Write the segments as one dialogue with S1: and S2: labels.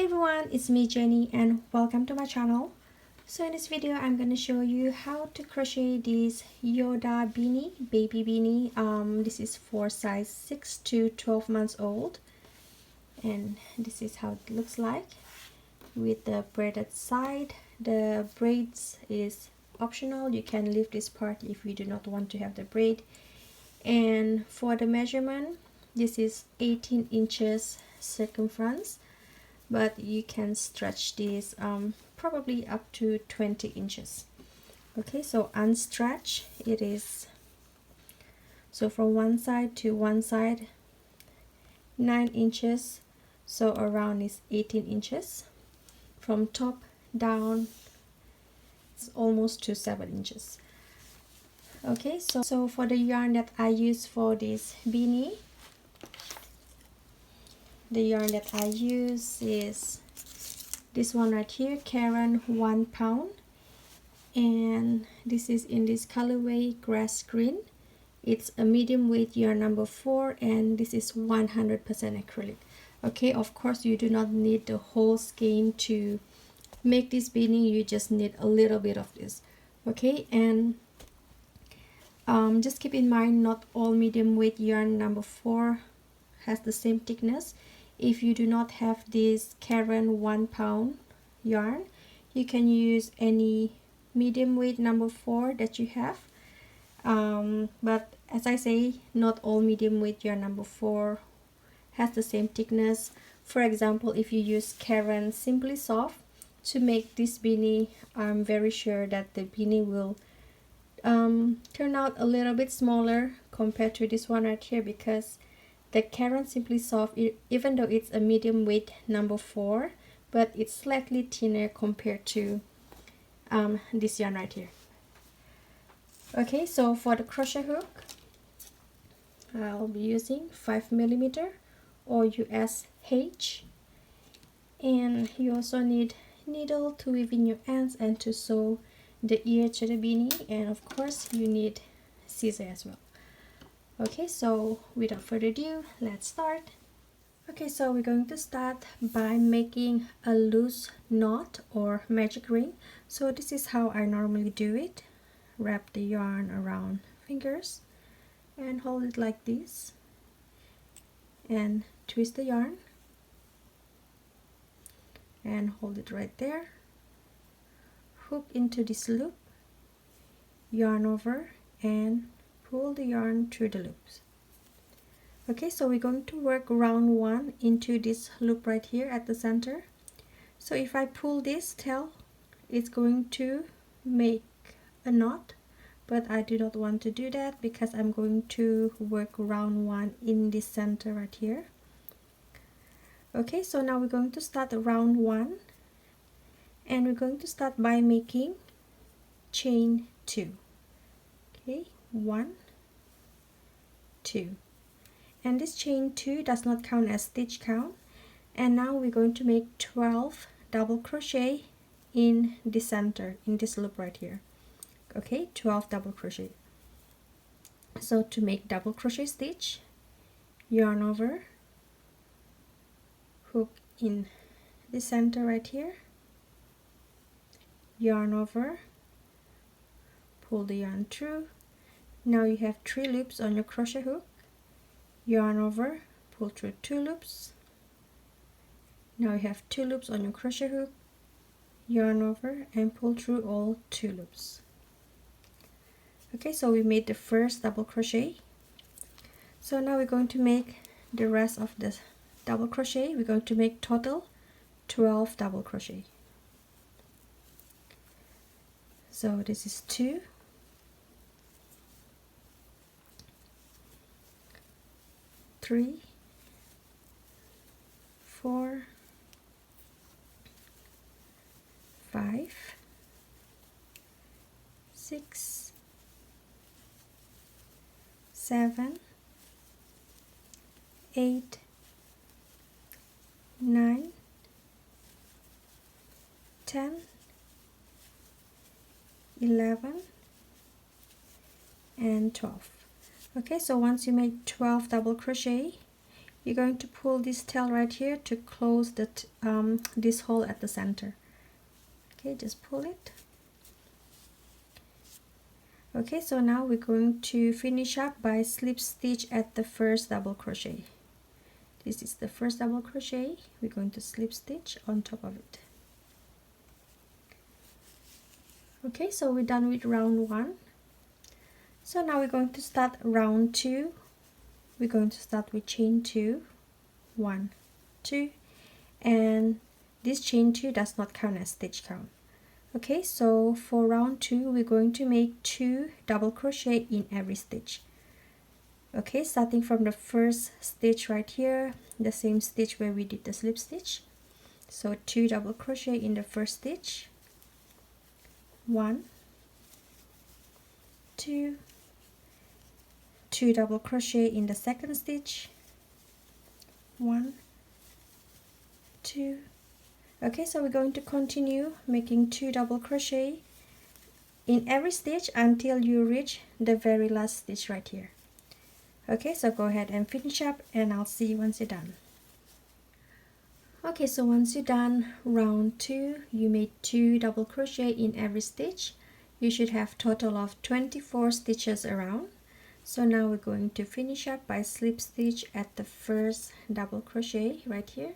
S1: everyone, it's me Jenny and welcome to my channel. So in this video I'm going to show you how to crochet this Yoda beanie, baby beanie. This is for size 6 to 12 months old, and this is how it looks like with the braided side. The braids is optional, you can leave this part if you do not want to have the braid. And for the measurement, this is 18 inches circumference, but you can stretch this probably up to 20 inches. Okay, so unstretch it is, so from one side to one side 9 inches, so around is 18 inches. From top down it's almost to 7 inches. Okay, so for the yarn that I use for this beanie, the yarn that I use is this one right here, Caron 1 Pound, and this is in this colorway grass green. It's a medium weight yarn number 4, and this is 100% acrylic. Okay, of course you do not need the whole skein to make this beanie, you just need a little bit of this. Okay, and just keep in mind, not all medium weight yarn number 4 has the same thickness. If you do not have this Caron 1 Pound yarn, you can use any medium weight number 4 that you have. But as I say, not all medium weight yarn number 4 has the same thickness. For example, if you use Caron Simply Soft to make this beanie, I'm very sure that the beanie will turn out a little bit smaller compared to this one right here, because the Caron Simply Soft, even though it's a medium weight number 4, but it's slightly thinner compared to this yarn right here. Okay, so for the crochet hook, I'll be using 5mm or US H, and you also need needle to weave in your ends and to sew the ear to the beanie, and of course you need scissors as well. Okay, so without further ado, let's start. Okay, so we're going to start by making a loose knot or magic ring. So this is how I normally do it. Wrap the yarn around fingers and hold it like this, and twist the yarn and hold it right there. Hook into this loop, yarn over, and pull the yarn through the loops. Okay, so we're going to work round 1 into this loop right here at the center. So if I pull this tail, it's going to make a knot, but I do not want to do that because I'm going to work round 1 in the center right here. Okay, so now we're going to start round 1, and we're going to start by making chain 2. Okay, 1, 2, and this chain 2 does not count as stitch count. And now we're going to make 12 double crochet in the center, in this loop right here. Okay, 12 double crochet. So to make double crochet stitch, yarn over, hook in the center right here, yarn over, pull the yarn through. Now you have 3 loops on your crochet hook, yarn over, pull through 2 loops. Now you have 2 loops on your crochet hook, yarn over, and pull through all 2 loops. Okay, so we made the first double crochet. So now we're going to make the rest of the double crochet. We're going to make total 12 double crochet. So this is 2, 3, 4, 5, 6, 7, 8, 9, 10, 11, and 12. Okay, so once you make 12 double crochet, you're going to pull this tail right here to close this hole at the center. Okay, just pull it. Okay, so now we're going to finish up by slip stitch at the first double crochet. This is the first double crochet. We're going to slip stitch on top of it. Okay, so we're done with round 1. So now we're going to start round 2. We're going to start with chain 2, 1, 2, and this chain 2 does not count as stitch count. Okay, so for round 2 we're going to make 2 double crochet in every stitch. Okay, starting from the first stitch right here, the same stitch where we did the slip stitch. So 2 double crochet in the first stitch, 1, 2, 2 double crochet in the second stitch, 1, 2. Okay, so we're going to continue making 2 double crochet in every stitch until you reach the very last stitch right here. Okay, so go ahead and finish up and I'll see you once you're done. Okay, so once you're done round 2, you made 2 double crochet in every stitch. You should have total of 24 stitches around. So now we're going to finish up by slip stitch at the first double crochet right here.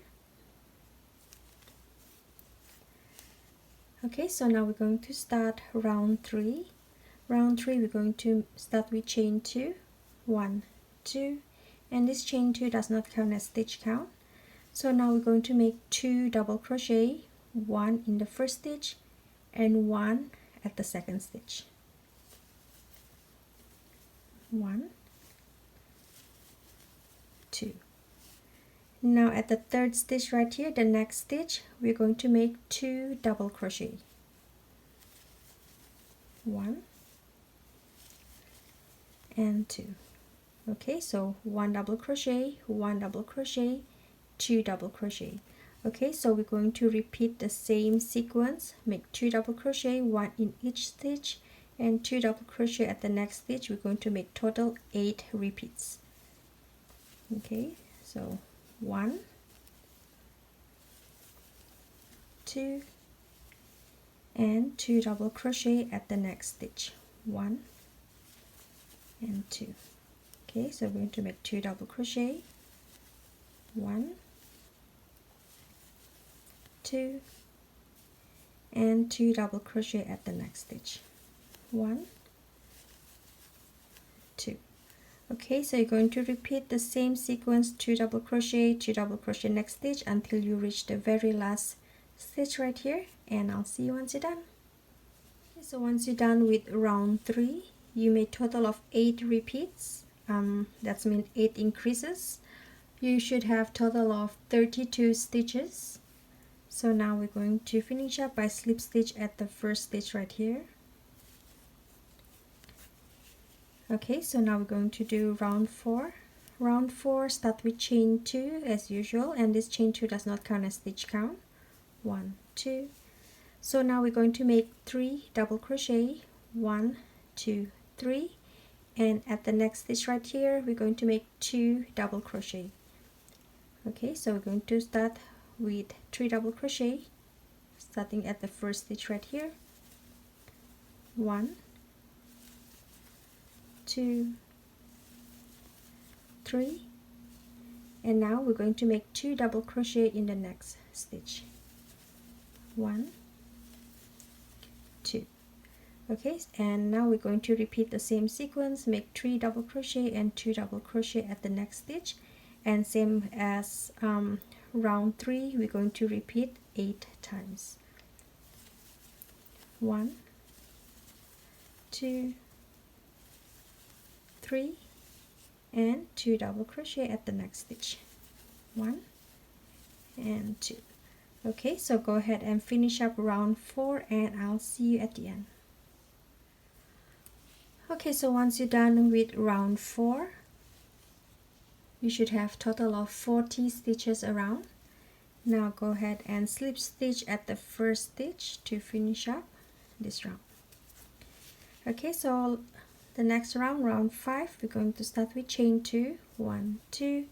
S1: Okay, so now we're going to start round 3. Round 3 we're going to start with chain 2, 1, 2, and this chain 2 does not count as stitch count. So now we're going to make 2 double crochet, 1 in the first stitch and 1 at the second stitch. 1, 2. Now at the third stitch right here, the next stitch, we're going to make 2 double crochet. 1 and 2. Okay, so 1 double crochet, 1 double crochet, 2 double crochet. Okay, so we're going to repeat the same sequence, make 2 double crochet, 1 in each stitch, and 2 double crochet at the next stitch. We're going to make total 8 repeats. Okay, so 1, 2, and 2 double crochet at the next stitch, 1 and 2. Okay, so we're going to make 2 double crochet, 1, 2, and 2 double crochet at the next stitch, 1, 2. Okay, so you're going to repeat the same sequence, 2 double crochet, 2 double crochet next stitch until you reach the very last stitch right here, and I'll see you once you're done. Okay, so once you're done with round 3, you made total of 8 repeats. That's mean 8 increases. You should have total of 32 stitches. So now we're going to finish up by slip stitch at the first stitch right here. Okay, so now we're going to do round 4. Round 4, start with chain 2 as usual, and this chain 2 does not count as stitch count. 1, 2. So now we're going to make 3 double crochet, 1, 2, 3, and at the next stitch right here we're going to make 2 double crochet. Okay, so we're going to start with 3 double crochet, starting at the first stitch right here. 1, 2, 3, and now we're going to make 2 double crochet in the next stitch. 1, 2. Okay, and now we're going to repeat the same sequence, make 3 double crochet and 2 double crochet at the next stitch, and same as round 3, we're going to repeat 8 times. 1, 2, 3, and 2 double crochet at the next stitch. 1 and 2. Okay, so go ahead and finish up round 4 and I'll see you at the end. Okay, so once you're done with round 4, you should have total of 40 stitches around. Now go ahead and slip stitch at the first stitch to finish up this round. Okay, so the next round, round 5, we're going to start with chain 2, 1, 2,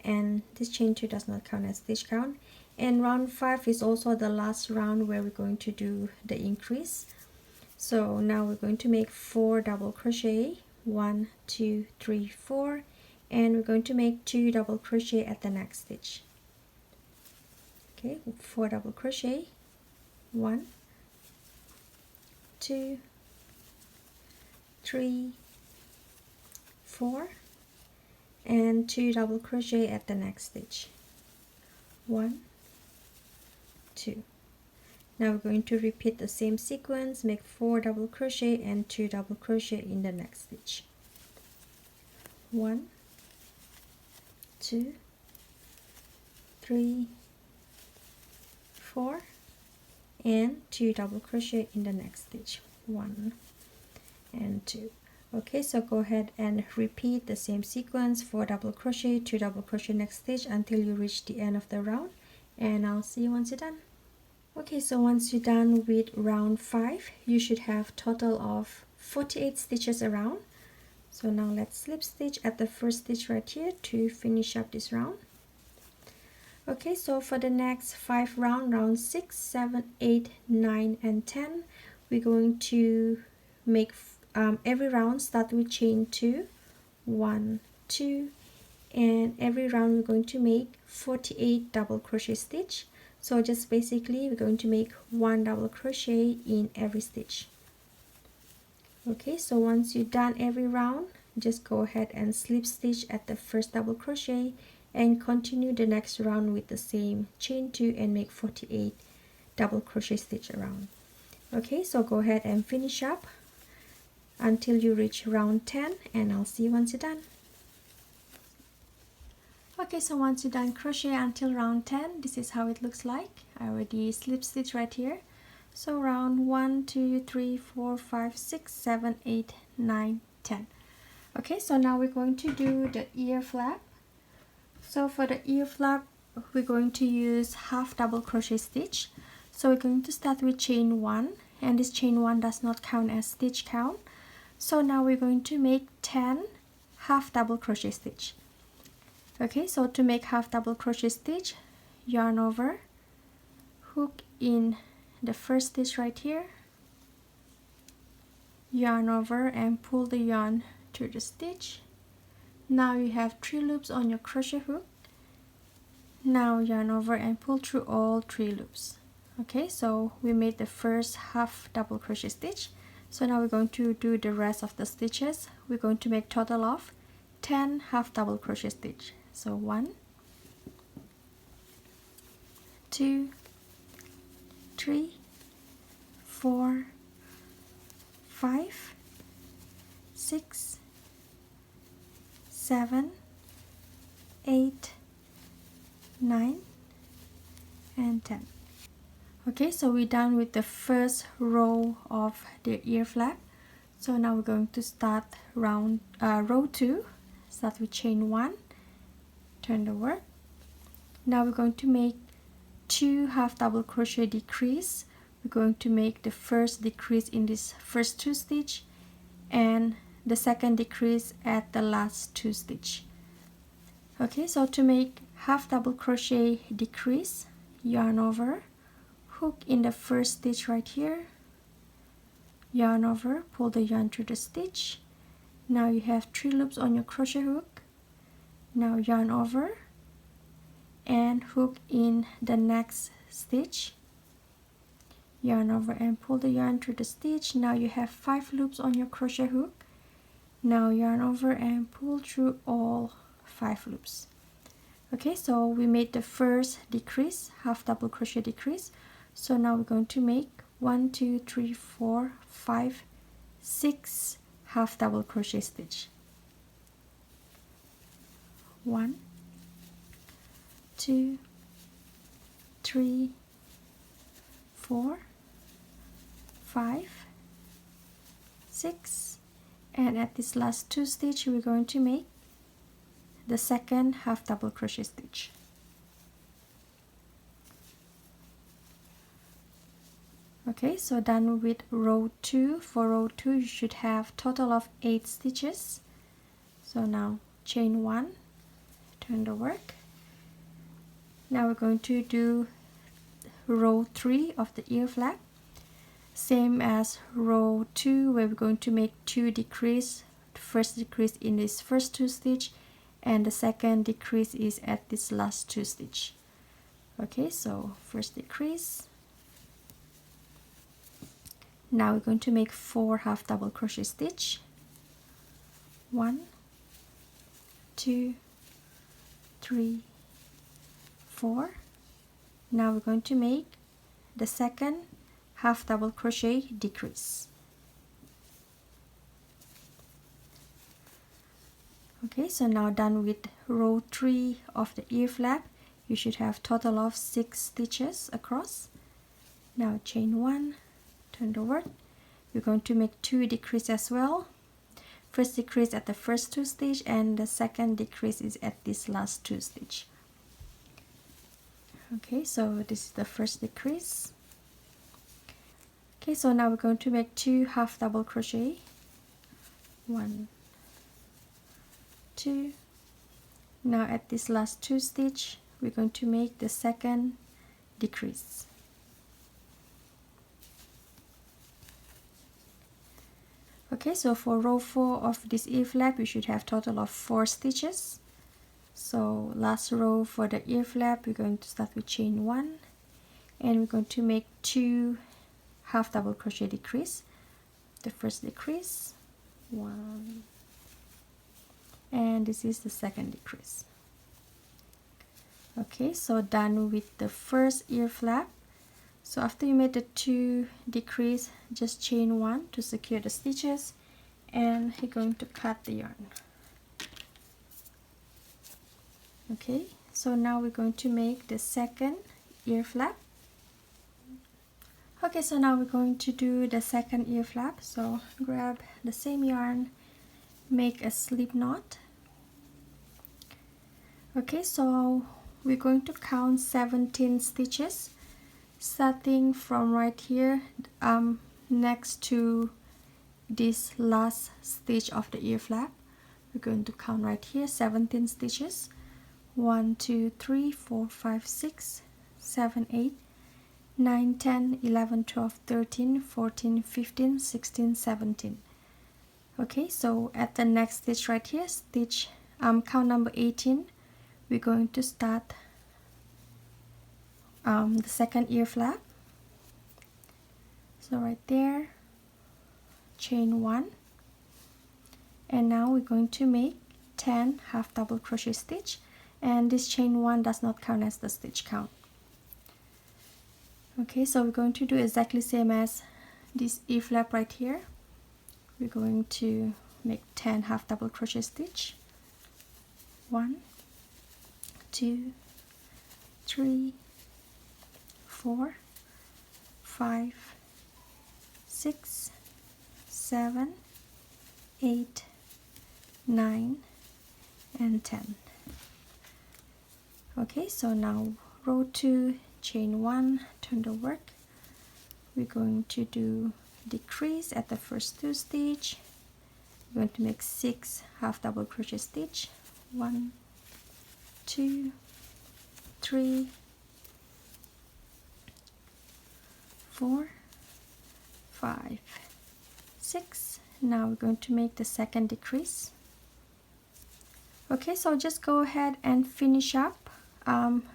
S1: and this chain 2 does not count as stitch count. And round 5 is also the last round where we're going to do the increase. So now we're going to make 4 double crochet, 1 2 3 4, and we're going to make 2 double crochet at the next stitch. Okay, 4 double crochet, 1 2 3 4, and 2 double crochet at the next stitch, 1 2. Now we're going to repeat the same sequence, make 4 double crochet and 2 double crochet in the next stitch, 1 2 3 4, and 2 double crochet in the next stitch, 1 and 2. Okay, so go ahead and repeat the same sequence, 4 double crochet, 2 double crochet next stitch until you reach the end of the round, and I'll see you once you're done. Okay, so once you're done with round 5, you should have total of 48 stitches around. So now let's slip stitch at the first stitch right here to finish up this round. Okay, so for the next 5 rounds, round 6, 7, 8, 9, and 10, we're going to make every round start with chain 2, 1, 2, and every round we're going to make 48 double crochet stitch. So just basically we're going to make 1 double crochet in every stitch. Okay, so once you're done every round, just go ahead and slip stitch at the first double crochet and continue the next round with the same chain 2 and make 48 double crochet stitch around. Okay, so go ahead and finish up until you reach round 10, and I'll see you once you're done. Okay, so once you're done crochet until round 10, this is how it looks like. I already slip stitch right here. So round 1 2 3 4 5 6 7 8 9 10. Okay, so now we're going to do the ear flap. So for the ear flap, we're going to use half double crochet stitch. So we're going to start with chain 1, and this chain 1 does not count as stitch count. So now we're going to make 10 half double crochet stitch. Okay, so to make half double crochet stitch, yarn over, hook in the first stitch right here, yarn over and pull the yarn through the stitch. Now you have 3 loops on your crochet hook. Now yarn over and pull through all 3 loops. Okay, so we made the first half double crochet stitch. So now we're going to do the rest of the stitches. We're going to make total of 10 half double crochet stitch. So 1 2 3 4 5 6 7 8 9 and 10. Okay, so we're done with the first row of the ear flap. So now we're going to start row 2. Start with chain 1, turn the work. Now we're going to make 2 half double crochet decrease. We're going to make the first decrease in this first 2 stitch and the second decrease at the last 2 stitch. Okay, so to make half double crochet decrease, yarn over, hook in the first stitch right here, yarn over, pull the yarn through the stitch. Now you have 3 loops on your crochet hook. Now yarn over and hook in the next stitch, yarn over and pull the yarn through the stitch. Now you have 5 loops on your crochet hook. Now yarn over and pull through all 5 loops. Okay, so we made the first decrease, half double crochet decrease. So now we're going to make 1 2 3 4 5 6 half double crochet stitch. 1 2 3 4 5 6, and at this last 2 stitch we're going to make the second half double crochet stitch. Okay, so done with row 2. For row 2 you should have total of 8 stitches. So now chain 1, turn the work. Now we're going to do row 3 of the ear flap, same as row 2, where we're going to make 2 decrease. The first decrease in this first 2 stitch, and the second decrease is at this last 2 stitch. Okay, so first decrease. Now we're going to make 4 half double crochet stitch. 1, 2, 3, 4. Now we're going to make the second half double crochet decrease. Okay, so now done with row 3 of the ear flap. You should have total of 6 stitches across. Now chain 1, turn the work. We're going to make 2 decrease as well. First decrease at the first 2 stitch, and the second decrease is at this last 2 stitch. Okay, so this is the first decrease. Okay, so now we're going to make 2 half double crochet. 1, 2. Now at this last 2 stitch, we're going to make the second decrease. Okay, so for row 4 of this ear flap, you should have total of 4 stitches. So last row for the ear flap, we're going to start with chain 1, and we're going to make 2 half double crochet decrease. The first decrease, 1, and this is the second decrease. Okay, so done with the first ear flap. So after you made the 2 decrease, just chain 1 to secure the stitches, and you're going to cut the yarn. Okay, so now we're going to make the second ear flap. Okay, so now we're going to do the second ear flap. So grab the same yarn, make a slip knot. Okay, so we're going to count 17 stitches, starting from right here next to this last stitch of the ear flap. We're going to count right here 17 stitches. 1, 2, 3, 4, 5, 6, 7, 8, 9, 10, 11, 12, 13, 14, 15, 16, 17. Okay, so at the next stitch right here, stitch count number 18, we're going to start the second ear flap. So right there, chain 1, and now we're going to make 10 half double crochet stitch, and this chain 1 does not count as the stitch count. Okay, so we're going to do exactly same as this ear flap right here. We're going to make 10 half double crochet stitch. 1, 2, 3, 4, 5, 6, 7, 8, 9, and 10. Okay, so now row 2, chain 1, turn the work. We're going to do decrease at the first 2 stitch. We're going to make 6 half double crochet stitch. 1, 2, 3, 4, 5, 6. Now we're going to make the second decrease. Okay, so just go ahead and finish up.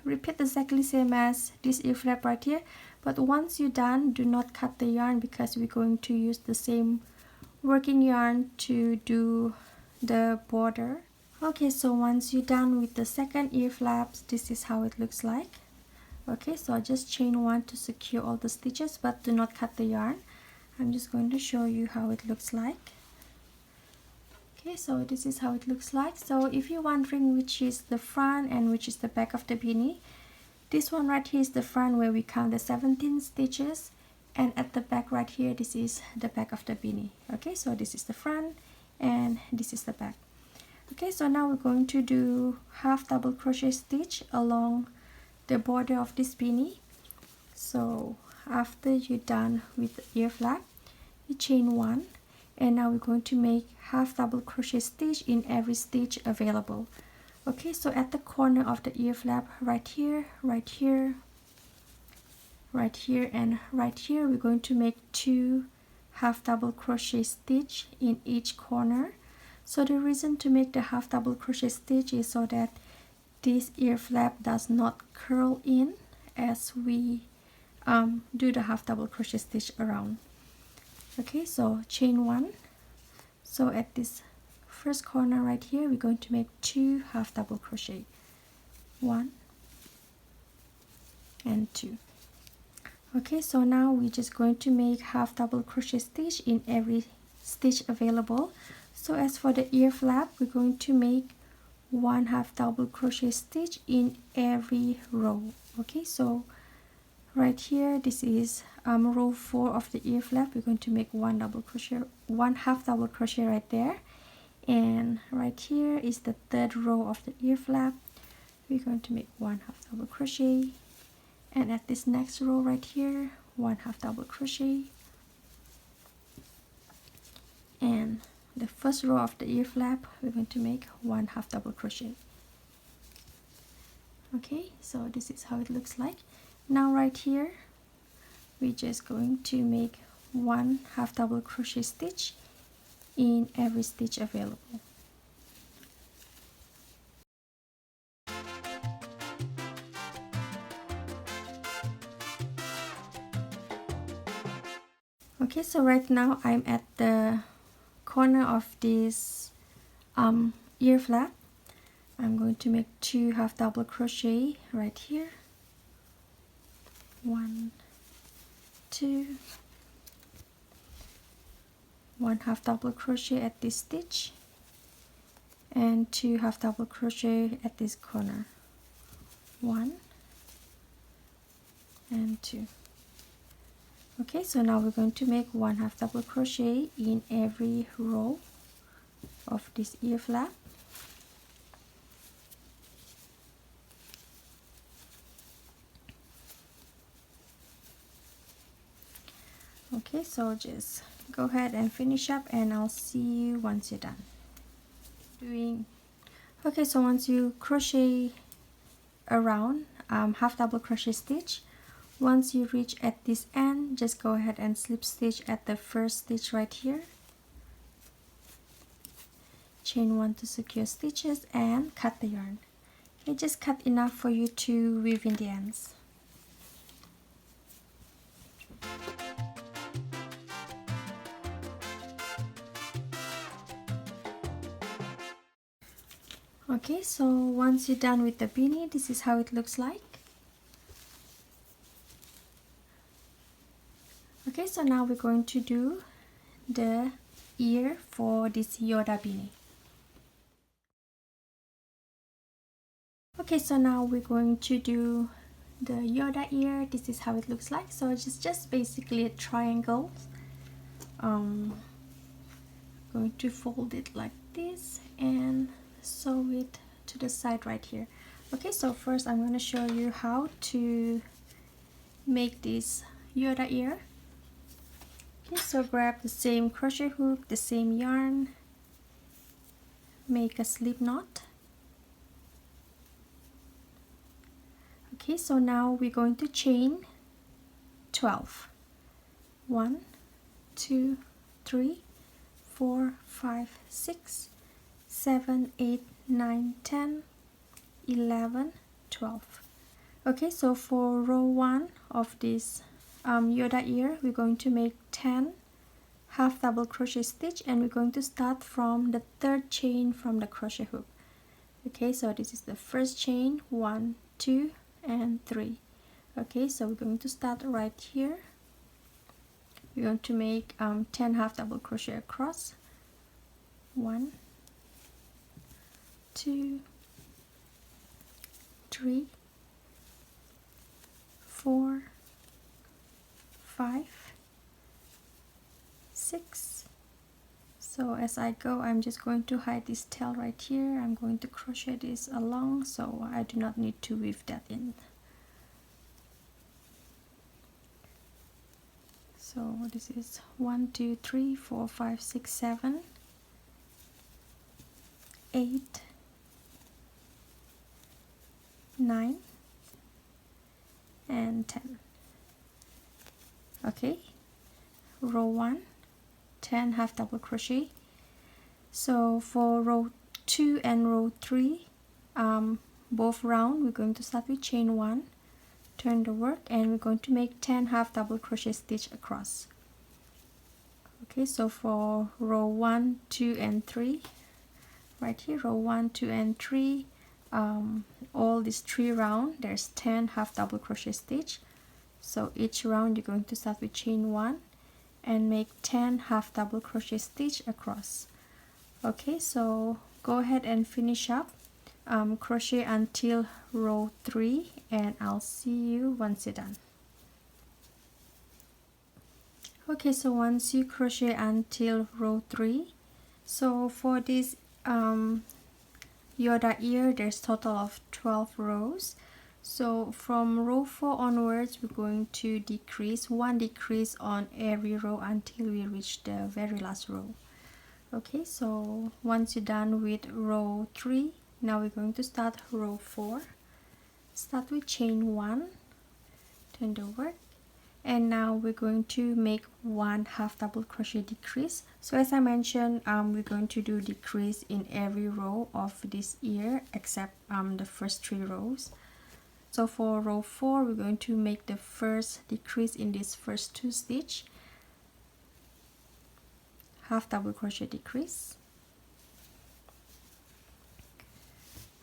S1: Repeat exactly same as this ear flap right here, but once you're done, do not cut the yarn, because we're going to use the same working yarn to do the border. Okay, so once you're done with the second ear flaps, this is how it looks like. Okay, so just chain 1 to secure all the stitches, but do not cut the yarn. I'm just going to show you how it looks like. Okay, so this is how it looks like. So if you're wondering which is the front and which is the back of the beanie, this one right here is the front, where we count the 17 stitches, and at the back right here, this is the back of the beanie. Okay, so this is the front and this is the back. Okay, so now we're going to do half double crochet stitch along the border of this beanie. So after you're done with the ear flap, you chain 1, and now we're going to make half double crochet stitch in every stitch available. Okay, so at the corner of the ear flap, right here, right here, right here, and right here, we're going to make 2 half double crochet stitch in each corner. So the reason to make the half double crochet stitch is so that this ear flap does not curl in as we do the half double crochet stitch around. Okay, so chain 1. So at this first corner right here, we're going to make 2 half double crochet, 1 and 2. Okay, so now we're just going to make half double crochet stitch in every stitch available. So as for the ear flap, we're going to make 1 half double crochet stitch in every row. Okay, so right here, this is row 4 of the ear flap. We're going to make 1 half double crochet right there, and right here is the 3rd row of the ear flap. We're going to make 1 half double crochet, and at this next row right here, 1 half double crochet, and the first row of the ear flap, we're going to make 1 half double crochet. Okay, so this is how it looks like. Now right here, we're just going to make 1 half double crochet stitch in every stitch available. Okay, so right now I'm at the corner of this ear flap. I'm going to make 2 half double crochet right here, 1, 2, 1 half double crochet at this stitch, and 2 half double crochet at this corner, 1 and 2. Okay, so now we're going to make 1 half double crochet in every row of this ear flap. Okay, so just go ahead and finish up, and I'll see you once you're done doing. Okay, so once you crochet around, half double crochet stitch, once you reach at this end, just go ahead and slip stitch at the first stitch right here, chain 1 to secure stitches, and cut the yarn. Okay, just cut enough for you to weave in the ends. Okay, so once you're done with the beanie, this is how it looks like. Okay, so now we're going to do the ear for this Yoda beanie. Okay, so now we're going to do the Yoda ear. This is how it looks like. So it's just basically a triangle. Going to fold it like this and sew it to the side right here. Okay, so first I'm going to show you how to make this Yoda ear. Okay, so grab the same crochet hook, the same yarn, make a slip knot. Okay, so now we're going to chain 12. 1, 2, 3, 4, 5, 6, 7, 8, 9, 10, 11, 12. Okay, so for row 1 of this Yoda ear, we're going to make 10 half double crochet stitch, and we're going to start from the 3rd chain from the crochet hook. Okay, so this is the first chain, 1, 2, and 3. Okay, so we're going to start right here. We're going to make 10 half double crochet across, 1, 2, 3, 4, 5, 6. So as I go, I'm just going to hide this tail right here. I'm going to crochet this along, so I do not need to weave that in. So this is 1, 2, 3, 4, 5, 6, 7, 8, 9 and 10. Okay, row 1, 10 half double crochet. So for row 2 and row 3, both round, we're going to start with chain 1, turn the work, and we're going to make 10 half double crochet stitch across. Okay, so for row 1, 2 and 3, right here, row 1, 2 and 3, all these 3 round, there's 10 half double crochet stitch. So each round you're going to start with chain 1 and make 10 half double crochet stitch across. Okay, so go ahead and finish up, crochet until row 3, and I'll see you once you're done. Okay, so once you crochet until row 3, so for this Yoda ear, there's total of 12 rows. So from row 4 onwards, we're going to decrease one decrease on every row until we reach the very last row. Okay, so once you're done with row 3, now we're going to start row 4. Start with chain 1, turn the work, and now we're going to make 1 half double crochet decrease. So as I mentioned, we're going to do decrease in every row of this ear except the first 3 rows. So for row 4, we're going to make the first decrease in this first 2 stitch, half double crochet decrease.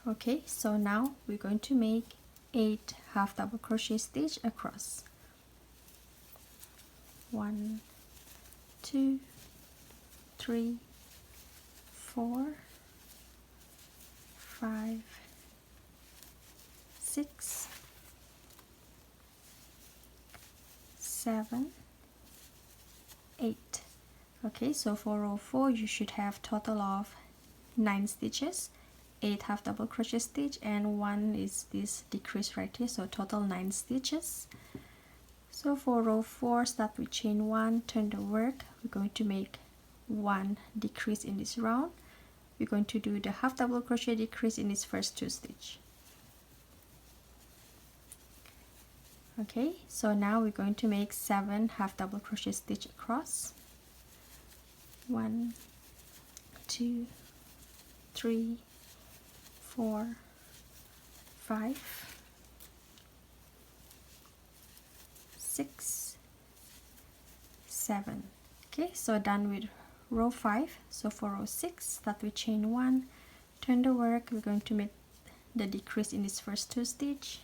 S1: Okay, so now we're going to make 8 half double crochet stitch across. 1, 2, 3, 4, 5, 6, 7, 8. Okay, so for row 4 you should have total of 9 stitches, 8 half double crochet stitch, and 1 is this decrease right here, so total 9 stitches. So for row 4, start with chain 1, turn the work. We're going to make 1 decrease in this round. We're going to do the half double crochet decrease in this first 2 stitch. Okay, so now we're going to make 7 half double crochet stitch across. 1, 2, 3, 4, 5, 6, 7. Okay, so done with row 5. So for row 6, start with chain 1, turn the work. We're going to make the decrease in this first 2 stitch,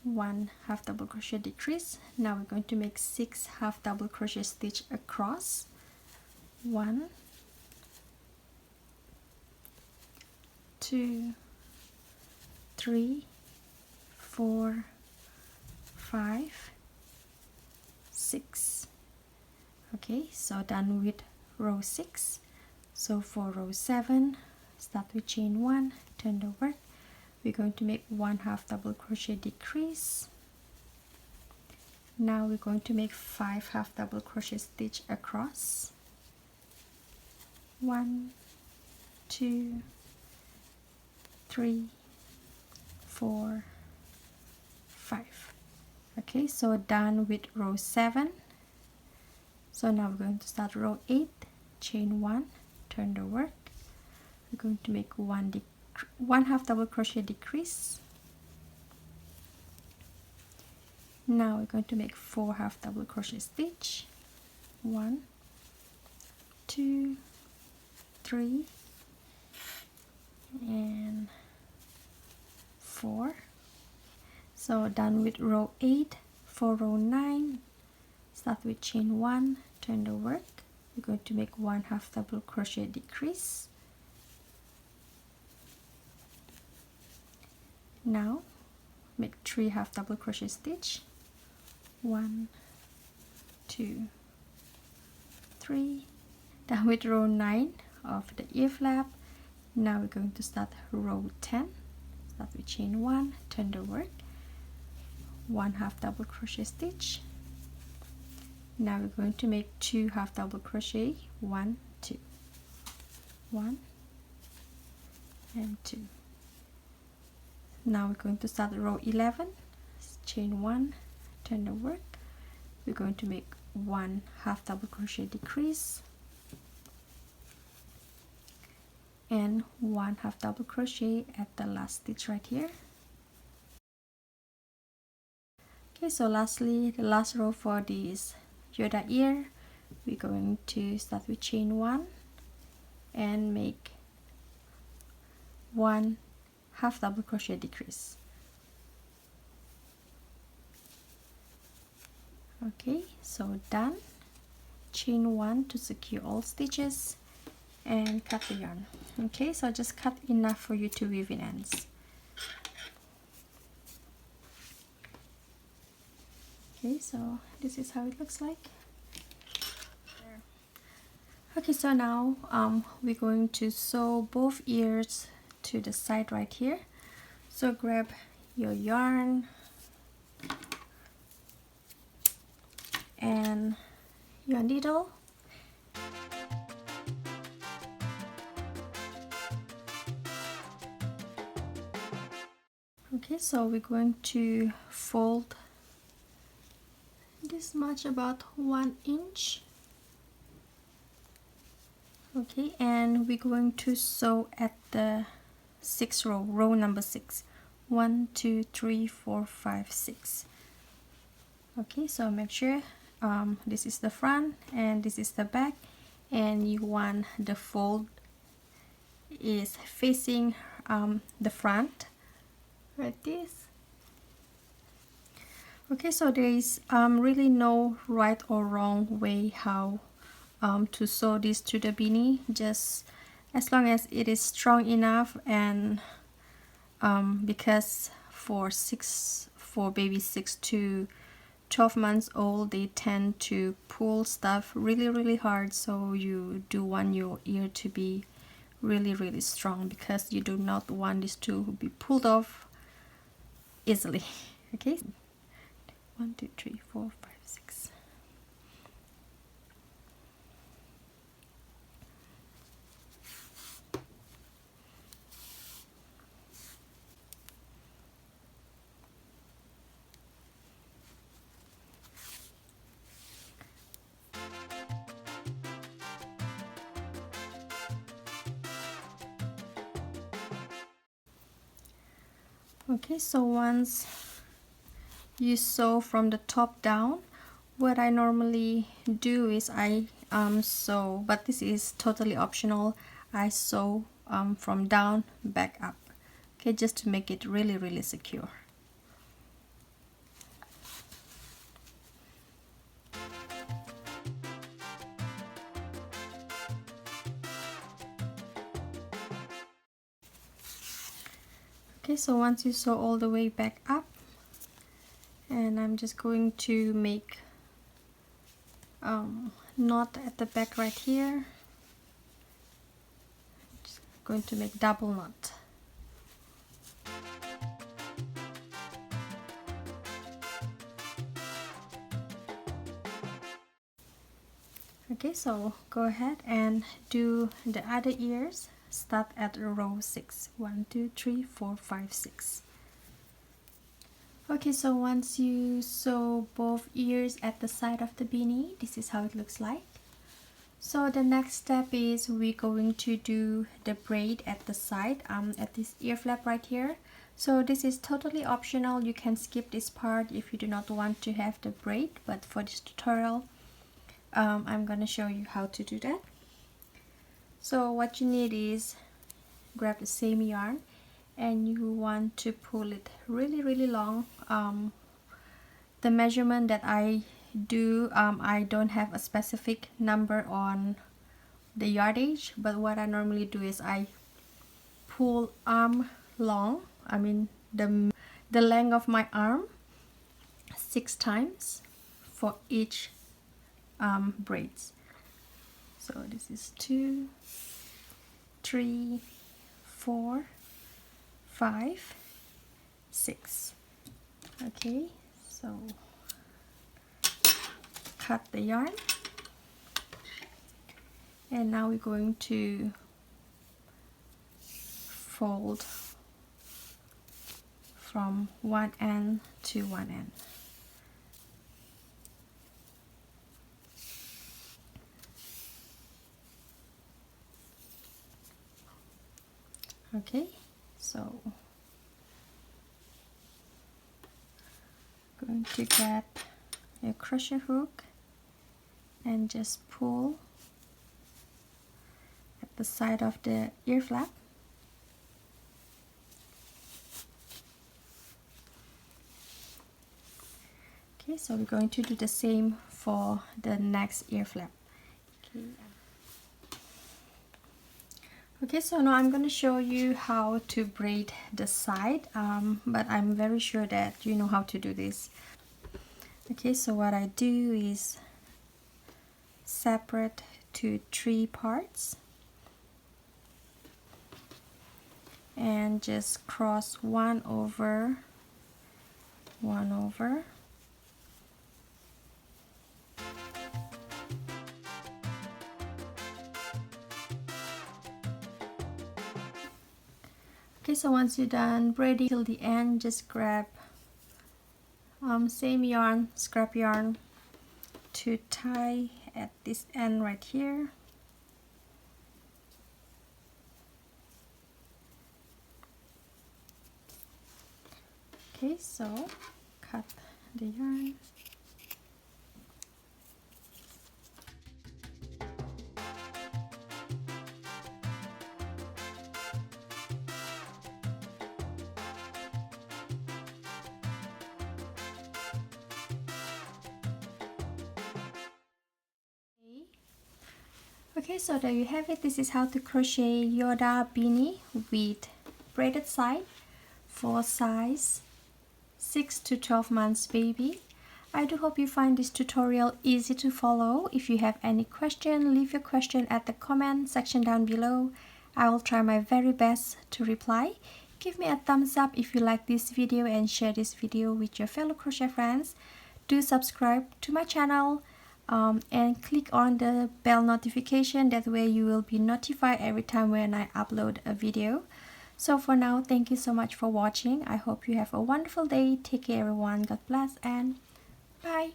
S1: 1 half double crochet decrease. Now we're going to make 6 half double crochet stitch across. 1, 2, 3, 4, 5, 6. Okay, so done with row 6. So for row 7, start with chain 1, turn the work. We're going to make 1 half double crochet decrease. Now we're going to make 5 half double crochet stitch across. 1, 2, 3, 4, 5. Okay, so done with row 7. So now we're going to start row 8, chain 1, turn the work. We're going to make 1 half double crochet decrease. Now we're going to make 4 half double crochet stitch. 1, 2, 3, and 4. So done with row 8. For row 9, start with chain 1, turn the work. We're going to make 1 half double crochet decrease. Now make 3 half double crochet stitch. 1, 2, 3. Done with row 9 of the ear flap. Now we're going to start row 10. Start with chain 1, turn the work, 1 half double crochet stitch. Now we're going to make 2 half double crochet, 1, 2, 1, and 2. Now we're going to start row 11, chain 1, turn the work. We're going to make 1 half double crochet decrease and 1 half double crochet at the last stitch right here. Okay, so lastly, the last row for this Yoda ear, we're going to start with chain 1 and make 1 half double crochet decrease. Okay, so done. Chain 1 to secure all stitches and cut the yarn. Okay, so just cut enough for you to weave in ends. Okay, so this is how it looks like. Okay, so now we're going to sew both ears to the side right here. So grab your yarn and your needle. Okay, so we're going to fold this much, about 1 inch. Okay, and we're going to sew at the 6th row, row number 6. 1, 2, 3, 4, 5, 6. Okay, so make sure this is the front and this is the back, and you want the fold is facing the front like this. Okay, so there is really no right or wrong way how to sew this to the beanie, just as long as it is strong enough. And because for baby 6 to 12 months old, they tend to pull stuff really hard, so you do want your ear to be really strong, because you do not want this to be pulled off easily. Okay, 1, 2, 3, 4, 5, 6. Okay, so once you sew from the top down, what I normally do is I sew, but this is totally optional, I sew from down back up. Okay, just to make it really secure. Okay, so once you sew all the way back up, and I'm just going to make knot at the back right here. Just going to make double knot. Okay, so go ahead and do the other ears. Start at row 6. 1, 2, 3, 4, 5, 6. Okay, so once you sew both ears at the side of the beanie, this is how it looks like. So the next step is we're going to do the braid at the side, at this ear flap right here. So this is totally optional. You can skip this part if you do not want to have the braid, but for this tutorial, I'm gonna show you how to do that. So what you need is grab the same yarn, and you want to pull it really long. The measurement that I do, I don't have a specific number on the yardage, but what I normally do is I pull arm long, I mean the length of my arm 6 times for each braids. So this is 2, 3, 4, 5, 6. Okay, so cut the yarn, and now we're going to fold from one end to one end. Okay, so going to get your crochet hook and just pull at the side of the ear flap. Okay, so we're going to do the same for the next ear flap. Okay, so now I'm going to show you how to braid the side, but I'm very sure that you know how to do this. Okay, so what I do is separate to 3 parts and just cross one over. Okay, so once you're done braiding till the end, just grab same yarn, scrap yarn, to tie at this end right here. Okay, so cut the yarn. Okay, so there you have it. This is how to crochet Yoda Beanie with braided side for size 6 to 12 months baby. I do hope you find this tutorial easy to follow. If you have any question, leave your question at the comment section down below. I will try my very best to reply. Give me a thumbs up if you like this video and share this video with your fellow crochet friends. Do subscribe to my channel. And click on the bell notification, that way you will be notified every time when I upload a video. So for now, thank you so much for watching. I hope you have a wonderful day. Take care everyone. God bless and bye.